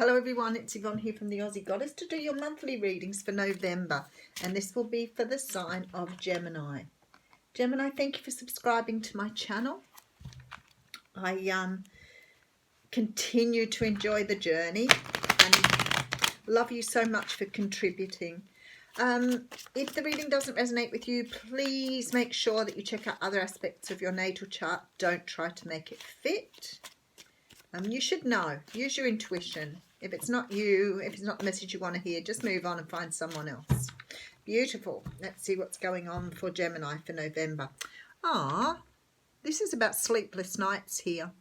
Hello everyone, it's Yvonne here from the Aussie Goddess to do your monthly readings for November, and this will be for the sign of Gemini. Gemini, thank you for subscribing to my channel. I continue to enjoy the journey and love you so much for contributing. If the reading doesn't resonate with you, please make sure that you check out other aspects of your natal chart. Don't try to make it fit. You should know. Use your intuition. If it's not you, if it's not the message you want to hear, just move on and find someone else. Beautiful. Let's see what's going on for Gemini for November. This is about sleepless nights here.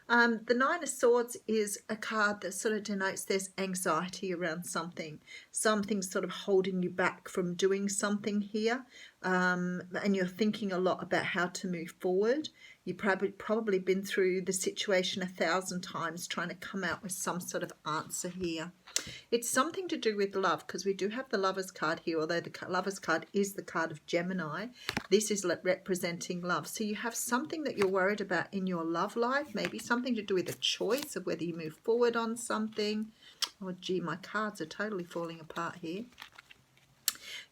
The Nine of Swords is a card that sort of denotes there's anxiety around something. Something's sort of holding you back from doing something here. And you're thinking a lot about how to move forward. You've probably been through the situation 1,000 times trying to come out with some sort of answer here. It's something to do with love, because we do have the Lover's card here, although the Lover's card is the card of Gemini. This is representing love. So you have something that you're worried about in your love life, maybe something to do with a choice of whether you move forward on something. Oh gee, my cards are totally falling apart here.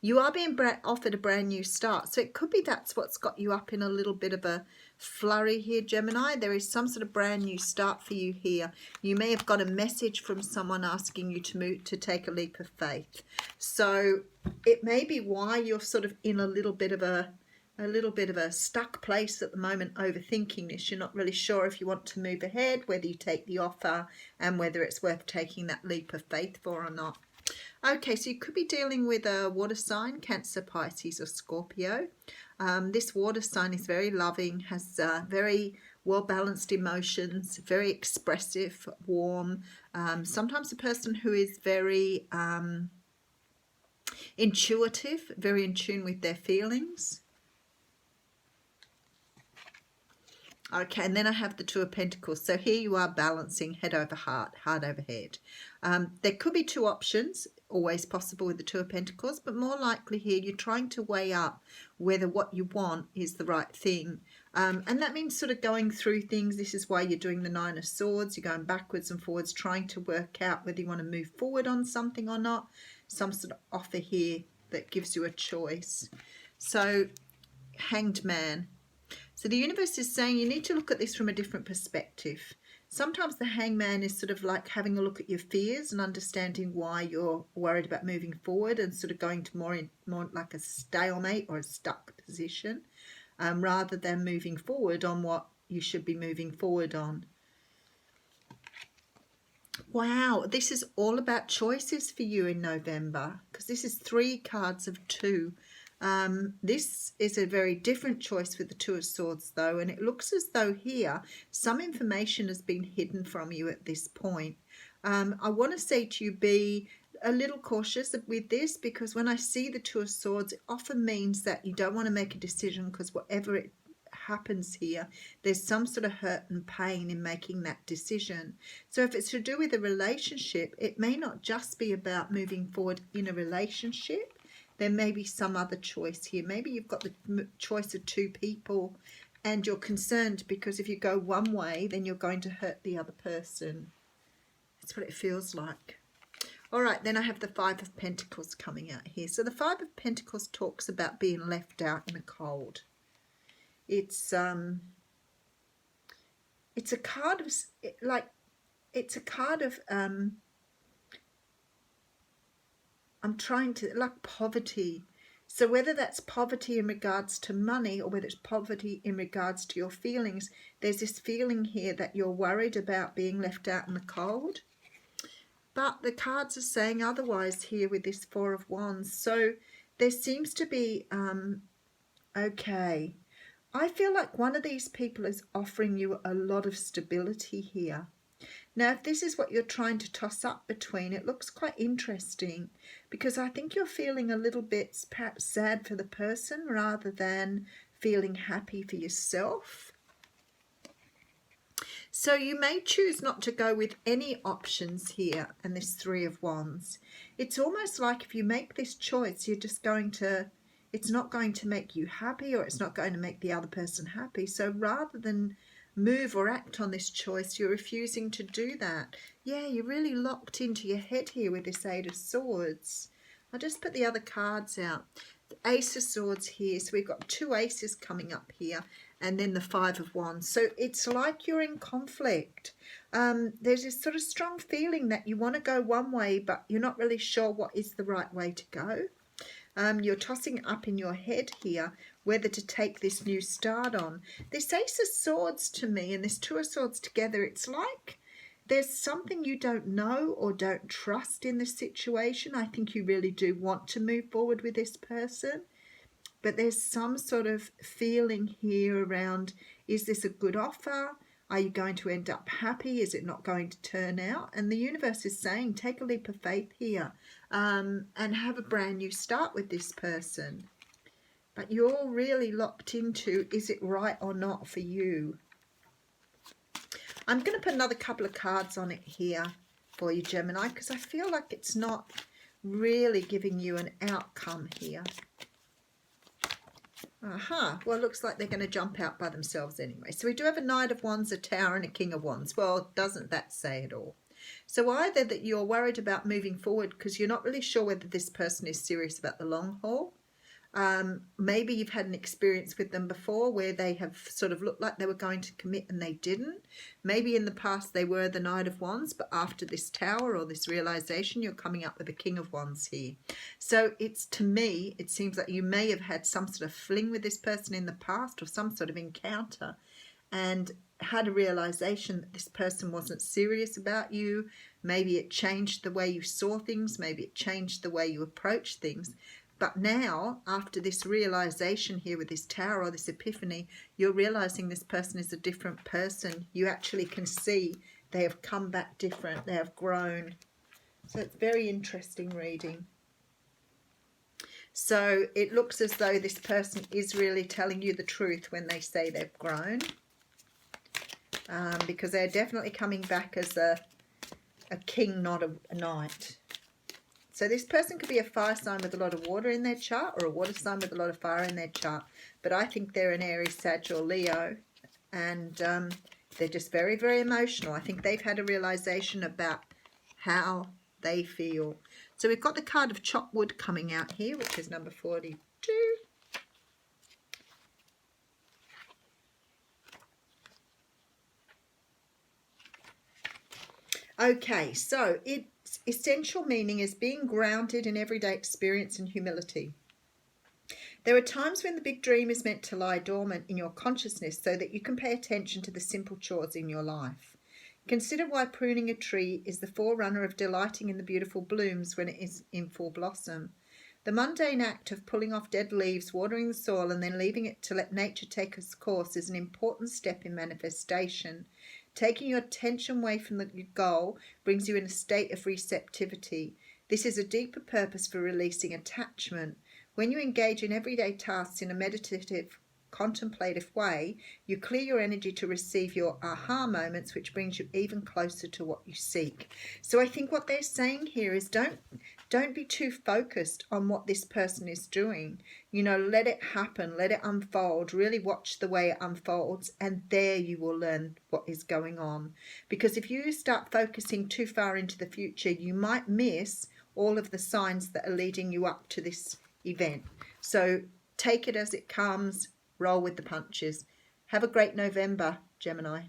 You are being offered a brand new start. So it could be that's what's got you up in a little bit of a flurry here, Gemini. There is some sort of brand new start for you here. You may have got a message from someone asking you to take a leap of faith. So it may be why you're sort of in a little bit of a stuck place at the moment, overthinking this. You're not really sure if you want to move ahead, whether you take the offer, and whether it's worth taking that leap of faith for or not. Okay, so you could be dealing with a water sign, Cancer, Pisces or Scorpio. This water sign is very loving, has very well-balanced emotions, very expressive, warm. Sometimes a person who is very intuitive, very in tune with their feelings. Okay, and then I have the Two of Pentacles. So here you are balancing head over heart, heart over head. There could be two options, always possible with the Two of Pentacles, but more likely here you're trying to weigh up whether what you want is the right thing. And that means sort of going through things. This is why you're doing the Nine of Swords. You're going backwards and forwards, trying to work out whether you want to move forward on something or not. Some sort of offer here that gives you a choice. So, Hanged Man. So the universe is saying you need to look at this from a different perspective. Sometimes the hangman is sort of like having a look at your fears and understanding why you're worried about moving forward, and sort of going to more like a stalemate or a stuck position, rather than moving forward on what you should be moving forward on. Wow, this is all about choices for you in November, because this is 3 cards of 2. This is a very different choice with the Two of Swords though, and it looks as though here some information has been hidden from you at this point. I want to say to you, be a little cautious with this, because when I see the Two of Swords, it often means that you don't want to make a decision, because whatever it happens here, there's some sort of hurt and pain in making that decision. So if it's to do with a relationship, it may not just be about moving forward in a relationship. There may be some other choice here. Maybe you've got the choice of 2 people and you're concerned because if you go one way, then you're going to hurt the other person. That's what it feels like. All right, then I have the Five of Pentacles coming out here. So the Five of Pentacles talks about being left out in the cold. It's a card of, I'm trying to, like poverty. So whether that's poverty in regards to money or whether it's poverty in regards to your feelings, there's this feeling here that you're worried about being left out in the cold. But the cards are saying otherwise here with this Four of Wands. So there seems to be, okay, I feel like one of these people is offering you a lot of stability here. Now, if this is what you're trying to toss up between, it looks quite interesting, because I think you're feeling a little bit perhaps sad for the person rather than feeling happy for yourself. So you may choose not to go with any options here in this Three of Wands. It's almost like if you make this choice, you're just going to, it's not going to make you happy, or it's not going to make the other person happy. So rather than move or act on this choice, you're refusing to do that. Yeah, you're really locked into your head here with this Eight of Swords. I'll just put the other cards out. The Ace of Swords here. So we've got two aces coming up here. And then the Five of Wands. So it's like you're in conflict. There's this sort of strong feeling that you want to go one way, but you're not really sure what is the right way to go. You're tossing up in your head here whether to take this new start on. This Ace of Swords to me and this Two of Swords together, it's like there's something you don't know or don't trust in this situation. I think you really do want to move forward with this person. But there's some sort of feeling here around, is this a good offer? Are you going to end up happy? Is it not going to turn out? And the universe is saying, take a leap of faith here and have a brand new start with this person. But you're really locked into, is it right or not for you? I'm going to put another couple of cards on it here for you, Gemini, because I feel like it's not really giving you an outcome here. Well, it looks like they're going to jump out by themselves anyway. So we do have a Knight of Wands, a Tower, and a King of Wands. Well, doesn't that say it all? So either that you're worried about moving forward because you're not really sure whether this person is serious about the long haul. Maybe you've had an experience with them before where they have sort of looked like they were going to commit and they didn't. Maybe in the past they were the Knight of Wands, but after this Tower or this realization, you're coming up with a King of Wands here. So it's, to me, it seems like you may have had some sort of fling with this person in the past or some sort of encounter and had a realization that this person wasn't serious about you. Maybe it changed the way you saw things. Maybe it changed the way you approached things. But now, after this realization here with this Tower or this epiphany, you're realizing this person is a different person. You actually can see they have come back different. They have grown. So it's very interesting reading. So it looks as though this person is really telling you the truth when they say they've grown. Because they're definitely coming back as a king, not a knight. So this person could be a fire sign with a lot of water in their chart or a water sign with a lot of fire in their chart. But I think they're an Aries, Sag or Leo. And they're just very, very emotional. I think they've had a realization about how they feel. So we've got the card of chopped wood coming out here, which is number 42. Okay, so its essential meaning is being grounded in everyday experience and humility. There are times when the big dream is meant to lie dormant in your consciousness so that you can pay attention to the simple chores in your life. Consider why pruning a tree is the forerunner of delighting in the beautiful blooms when it is in full blossom. The mundane act of pulling off dead leaves, watering the soil, and then leaving it to let nature take its course is an important step in manifestation. Taking your attention away from the goal brings you in a state of receptivity. This is a deeper purpose for releasing attachment. When you engage in everyday tasks in a meditative, contemplative way, you clear your energy to receive your aha moments, which brings you even closer to what you seek. So I think what they're saying here is don't be too focused on what this person is doing. You know, let it happen, let it unfold, really watch the way it unfolds, and there you will learn what is going on. Because if you start focusing too far into the future, you might miss all of the signs that are leading you up to this event. So take it as it comes, roll with the punches. Have a great November, Gemini.